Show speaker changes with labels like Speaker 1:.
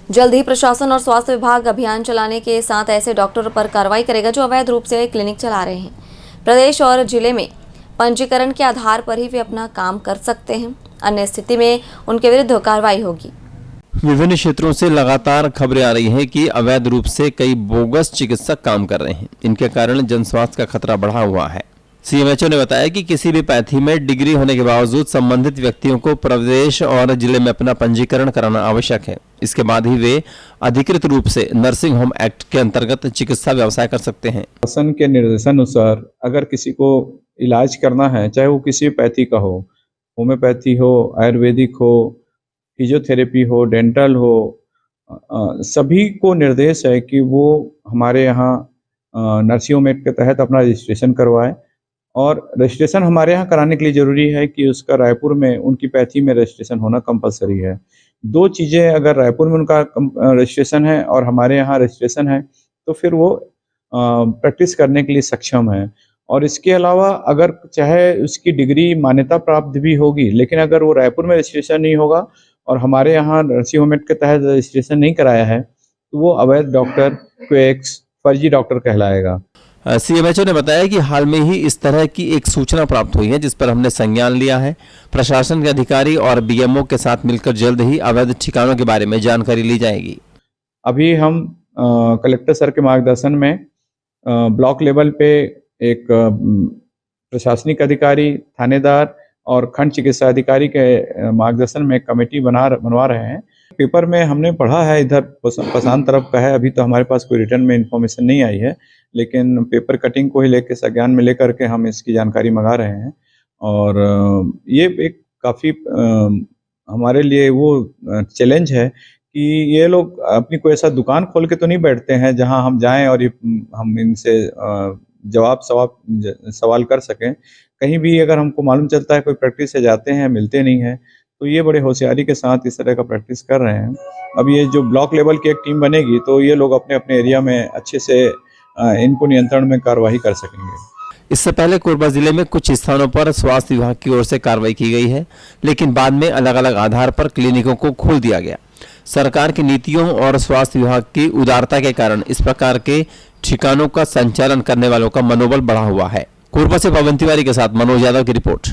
Speaker 1: जल्द ही प्रशासन और स्वास्थ्य विभाग अभियान चलाने के साथ ऐसे डॉक्टरों पर कार्रवाई करेगा जो अवैध रूप से क्लिनिक चला रहे हैं। प्रदेश और जिले में पंजीकरण के आधार पर ही वे अपना काम कर सकते हैं, अन्य स्थिति में उनके विरुद्ध कार्रवाई होगी।
Speaker 2: विभिन्न क्षेत्रों से लगातार खबरें आ रही हैं कि अवैध रूप से कई बोगस चिकित्सक काम कर रहे हैं। इनके कारण जन स्वास्थ्य का खतरा बढ़ा हुआ है। सीएमएचओ ने बताया कि किसी भी पैथी में डिग्री होने के बावजूद संबंधित व्यक्तियों को प्रदेश और जिले में अपना पंजीकरण कराना आवश्यक है। इसके बाद ही वे अधिकृत रूप से नर्सिंग होम एक्ट के अंतर्गत चिकित्सा व्यवसाय कर सकते हैं।
Speaker 3: शासन के निर्देशानुसार अगर किसी को इलाज करना है, चाहे वो किसी पैथी का हो, होम्योपैथी हो, आयुर्वेदिक हो, फिजियोथेरेपी हो, डेंटल हो, सभी को निर्देश है कि वो हमारे यहाँ नर्सिंग होम एक्ट के तहत अपना रजिस्ट्रेशन करवाए। और रजिस्ट्रेशन हमारे यहाँ कराने के लिए ज़रूरी है कि उसका रायपुर में उनकी पैथी में रजिस्ट्रेशन होना कंपलसरी है। दो चीज़ें, अगर रायपुर में उनका रजिस्ट्रेशन है और हमारे यहाँ रजिस्ट्रेशन है तो फिर वो प्रैक्टिस करने के लिए सक्षम है। और इसके अलावा अगर चाहे उसकी डिग्री मान्यता प्राप्त भी होगी, लेकिन अगर वो रायपुर में रजिस्ट्रेशन नहीं होगा और हमारे यहाँ नर्सिंग होम एक्ट के तहत रजिस्ट्रेशन नहीं कराया है तो वो अवैध डॉक्टर, क्वेक्स, फर्जी डॉक्टर कहलाएगा।
Speaker 2: सीएमएचओ ने बताया कि हाल में ही इस तरह की एक सूचना प्राप्त हुई है, जिस पर हमने संज्ञान लिया है। प्रशासन के अधिकारी और बीएमओ के साथ मिलकर जल्द ही अवैध ठिकानों के बारे में जानकारी ली जाएगी।
Speaker 3: अभी हम कलेक्टर सर के मार्गदर्शन में ब्लॉक लेवल पे एक प्रशासनिक अधिकारी, थानेदार और खंड चिकित्सा अधिकारी के मार्गदर्शन में कमेटी बनवा रहे हैं। पेपर में हमने पढ़ा है, इधर पसान तरफ का है, अभी तो हमारे पास कोई रिटर्न में इंफॉर्मेशन नहीं आई है, लेकिन पेपर कटिंग को ही लेकर संज्ञान में लेकर के हम इसकी जानकारी मंगा रहे हैं। और ये एक काफ़ी हमारे लिए वो चैलेंज है कि ये लोग अपनी कोई ऐसा दुकान खोल के तो नहीं बैठते हैं जहां हम जाएं और हम इनसे सवाल कर सकें। कहीं भी अगर हमको मालूम चलता है कोई प्रैक्टिस से जाते हैं, मिलते नहीं हैं, तो ये बड़े होशियारी के साथ इस तरह का प्रैक्टिस कर रहे हैं। अब ये जो ब्लॉक लेवल की एक टीम बनेगी तो ये लोग अपने अपने एरिया में अच्छे से इनको नियंत्रण में कार्रवाई कर सकेंगे।
Speaker 2: इससे पहले कोरबा जिले में कुछ स्थानों पर स्वास्थ्य विभाग की ओर से कार्रवाई की गई है, लेकिन बाद में अलग अलग आधार पर क्लिनिकों को खोल दिया गया। सरकार की नीतियों और स्वास्थ्य विभाग की उदारता के कारण इस प्रकार के ठिकानों का संचालन करने वालों का मनोबल बढ़ा हुआ है। कोरबा से पवन तिवारी के साथ मनोज यादव की रिपोर्ट।